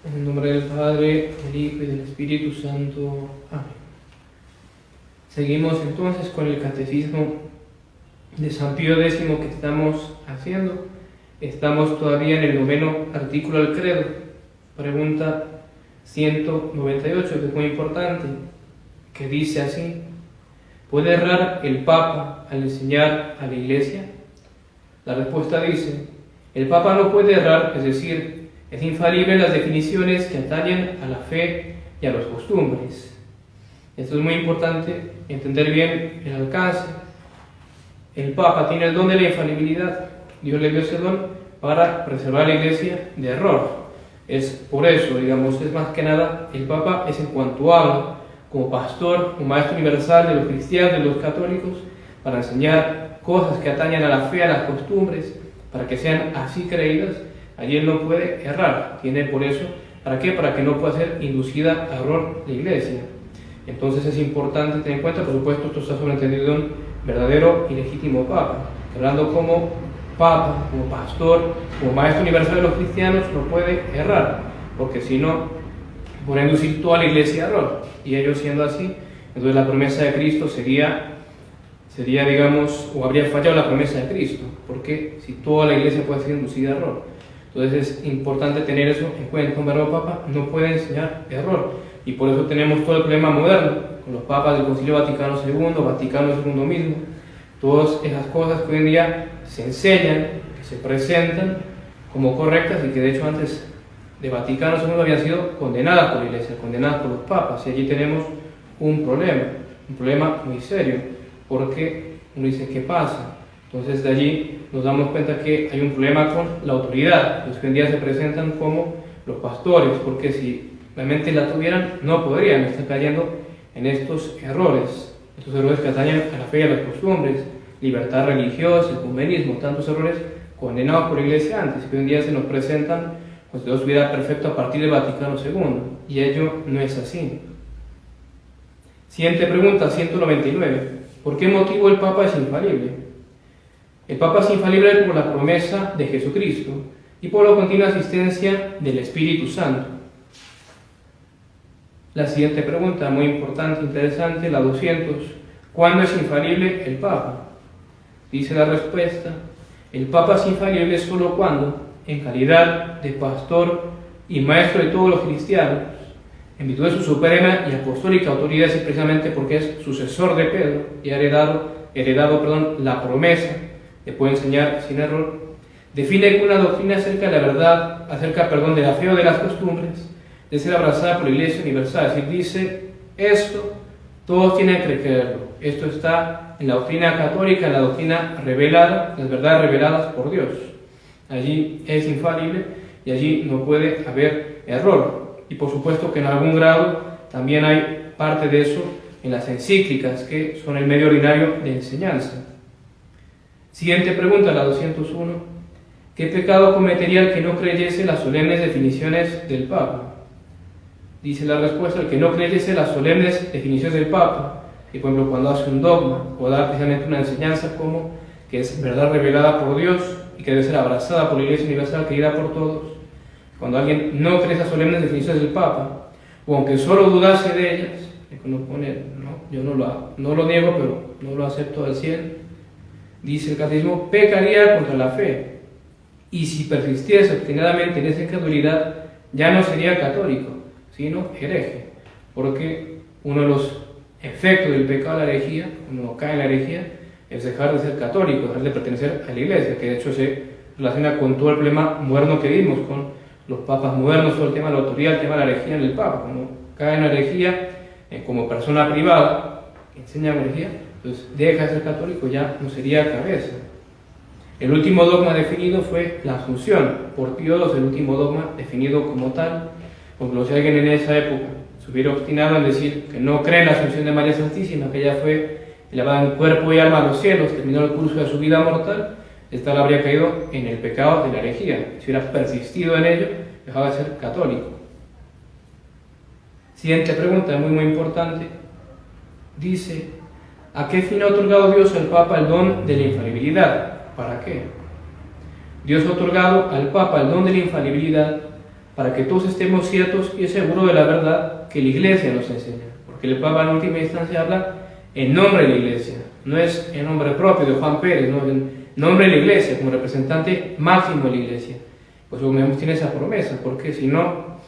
En el nombre del Padre, del Hijo y del Espíritu Santo. Amén. Seguimos entonces con el Catecismo de San Pío X que estamos haciendo. Estamos todavía en el 9º artículo del credo. Pregunta 198, que es muy importante, que dice así: ¿puede errar el Papa al enseñar a la Iglesia? La respuesta dice: el Papa no puede errar, es decir, es infalible en las definiciones que atañen a la fe y a las costumbres. Esto es muy importante, entender bien el alcance. El Papa tiene el don de la infalibilidad. Dios le dio ese don para preservar a la Iglesia de error. Es por eso, digamos, es más que nada, el Papa es en cuanto habla, como pastor, como maestro universal de los cristianos, de los católicos, para enseñar cosas que atañen a la fe, a las costumbres, para que sean así creídas. Allí él no puede errar. Tiene por eso, ¿para qué? Para que no pueda ser inducida a error la Iglesia. Entonces es importante tener en cuenta, por supuesto, esto está sobreentendido de un verdadero y legítimo Papa. Hablando como Papa, como pastor, como maestro universal de los cristianos, no puede errar, porque si no, puede inducir toda la Iglesia a error. Y ello siendo así, entonces la promesa de Cristo sería, digamos, o habría fallado la promesa de Cristo, porque si toda la Iglesia puede ser inducida a error. Entonces es importante tener eso en cuenta. Un verdadero Papa no puede enseñar error, y por eso tenemos todo el problema moderno, con los papas del Concilio Vaticano II, Vaticano II mismo, todas esas cosas que hoy en día se enseñan, que se presentan como correctas y que de hecho antes de Vaticano II habían sido condenadas por la Iglesia, condenadas por los papas, y allí tenemos un problema muy serio, porque uno dice, ¿qué pasa? Entonces de allí nos damos cuenta que hay un problema con la autoridad. Los que hoy en día se presentan como los pastores, porque si realmente la tuvieran, no podrían estar cayendo en estos errores que atañen a la fe y a las costumbres, libertad religiosa, ecumenismo, tantos errores condenados por la Iglesia antes, que hoy en día se nos presentan como si todo estuviera perfecto a partir del Vaticano II, y ello no es así. Siguiente pregunta, 199. ¿Por qué motivo el Papa es infalible? El Papa es infalible por la promesa de Jesucristo y por la continua asistencia del Espíritu Santo. La siguiente pregunta, muy importante, interesante, la 200. ¿Cuándo es infalible el Papa? Dice la respuesta: el Papa es infalible solo cuando, en calidad de pastor y maestro de todos los cristianos, en virtud de su suprema y apostólica autoridad, y precisamente porque es sucesor de Pedro y ha heredado la promesa que puede enseñar sin error, define que una doctrina acerca de la verdad, de la fe o de las costumbres, de ser abrazada por la Iglesia universal. Es decir, dice, esto todos tienen que creerlo. Esto está en la doctrina católica, en la doctrina revelada, las verdades reveladas por Dios. Allí es infalible y allí no puede haber error. Y por supuesto que en algún grado también hay parte de eso en las encíclicas, que son el medio ordinario de enseñanza. Siguiente pregunta, la 201. ¿Qué pecado cometería el que no creyese las solemnes definiciones del Papa? Dice la respuesta: el que no creyese las solemnes definiciones del Papa, que por ejemplo cuando hace un dogma o da precisamente una enseñanza como que es verdad revelada por Dios y que debe ser abrazada por la Iglesia universal, querida por todos, cuando alguien no cree esas solemnes definiciones del Papa, o aunque solo dudase de ellas, uno pone, no, yo no lo niego, pero no lo acepto al 100%, dice el Catecismo, pecaría contra la fe, y si persistiese obstinadamente en esa incredulidad, ya no sería católico, sino hereje, porque uno de los efectos del pecado de la herejía, cuando uno cae en la herejía, es dejar de ser católico, dejar de pertenecer a la Iglesia, que de hecho se relaciona con todo el problema moderno que vimos, con los papas modernos, todo el tema de la autoridad, el tema de la herejía en el Papa. Cuando cae en la herejía como persona privada, que enseña herejía, entonces deja de ser católico, ya no sería cabeza. El último dogma definido fue la Asunción, por Pío II, el último dogma definido como tal. Porque si alguien en esa época se hubiera obstinado en decir que no cree en la Asunción de María Santísima, que ella fue elevada en cuerpo y alma a los cielos, terminó el curso de su vida mortal, esta habría caído en el pecado de la herejía. Si hubiera persistido en ello, dejaba de ser católico. Siguiente pregunta, muy importante. Dice: ¿a qué fin ha otorgado Dios al Papa el don de la infalibilidad? ¿Para qué? Dios ha otorgado al Papa el don de la infalibilidad para que todos estemos ciertos y seguros de la verdad que la Iglesia nos enseña. Porque el Papa en última instancia habla en nombre de la Iglesia, no es en nombre propio de Juan Pérez, no, en nombre de la Iglesia, como representante máximo de la Iglesia. Pues Dios tiene esa promesa, porque si no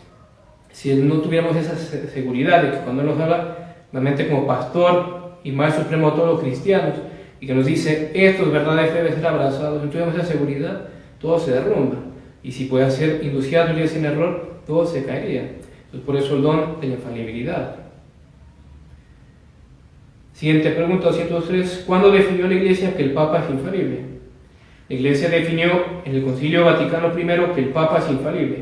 tuviéramos esa seguridad de que cuando Él nos habla, realmente como pastor y maestro supremo de todos los cristianos, y que nos dice, esto es verdad de fe, debe ser abrazado, si no tuviéramos esa seguridad, todo se derrumba. Y si puede ser inducido a vivir sin error, todo se caería. Entonces, por eso el don de la infalibilidad. Siguiente pregunta, 203. ¿Cuándo definió la Iglesia que el Papa es infalible? La Iglesia definió en el Concilio Vaticano I que el Papa es infalible.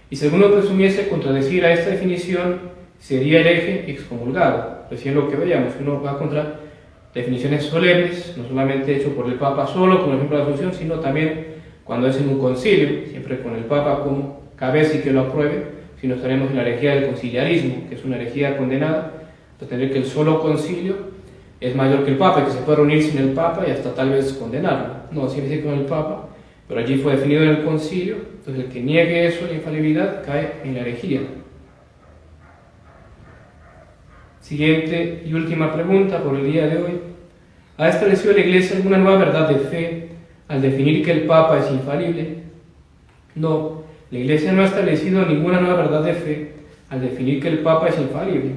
Y si alguno presumiese contradecir a esta definición, sería hereje excomulgado. Recién lo que veíamos, uno va contra definiciones solemnes, no solamente hecho por el Papa solo, como el ejemplo de la Asunción, sino también cuando es en un concilio, siempre con el Papa como cabeza y que lo apruebe, si no estaremos en la herejía del conciliarismo, que es una herejía condenada, pues tendría que el solo concilio es mayor que el Papa, y que se puede reunir sin el Papa y hasta tal vez condenarlo. No, siempre con el Papa, pero allí fue definido en el concilio, entonces el que niegue eso, la infalibilidad, cae en la herejía. Siguiente y última pregunta por el día de hoy. ¿Ha establecido la Iglesia alguna nueva verdad de fe al definir que el Papa es infalible? No, la Iglesia no ha establecido ninguna nueva verdad de fe al definir que el Papa es infalible,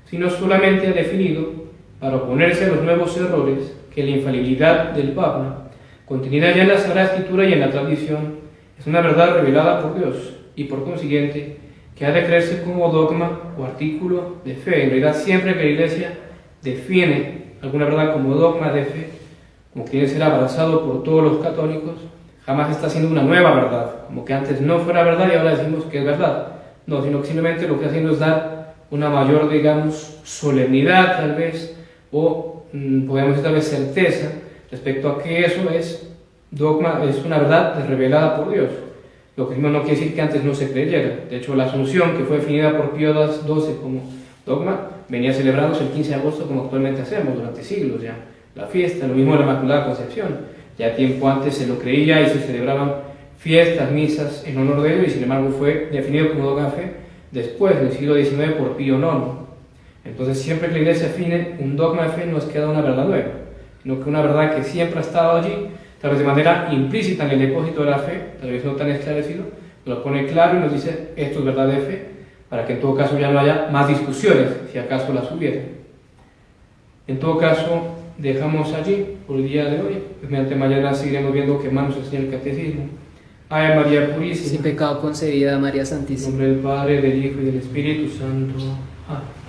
sino solamente ha definido, para oponerse a los nuevos errores, que la infalibilidad del Papa, contenida ya en la Sagrada Escritura y en la tradición, es una verdad revelada por Dios y por consiguiente que ha de creerse como dogma o artículo de fe. En realidad, siempre que la Iglesia define alguna verdad como dogma de fe, como que debe ser abrazado por todos los católicos, jamás está haciendo una nueva verdad, como que antes no fuera verdad y ahora decimos que es verdad. No, sino que simplemente lo que está haciendo es dar una mayor, digamos, solemnidad tal vez, o podemos decir tal vez certeza respecto a que eso es dogma, es una verdad revelada por Dios. Lo que no quiere decir que antes no se creyera. De hecho, la Asunción, que fue definida por Pío XII como dogma, venía celebrándose el 15 de agosto como actualmente hacemos durante siglos ya. La fiesta, lo mismo de la Inmaculada Concepción. Ya tiempo antes se lo creía y se celebraban fiestas, misas en honor de ello, y sin embargo fue definido como dogma de fe después, en el siglo XIX, por Pío IX. Entonces, siempre que la Iglesia define un dogma de fe, no es que da una verdad nueva, sino que una verdad que siempre ha estado allí, tal vez de manera implícita en el depósito de la fe, tal vez no tan esclarecido, lo pone claro y nos dice, esto es verdad de fe, para que en todo caso ya no haya más discusiones, si acaso las hubiera. En todo caso, dejamos allí por el día de hoy. Mediante mañana seguiremos viendo qué más nos enseña el Catecismo. Ave María Purísima, sin pecado concebida, María en Santísima. nombre del Padre, del Hijo y del Espíritu Santo. Amén.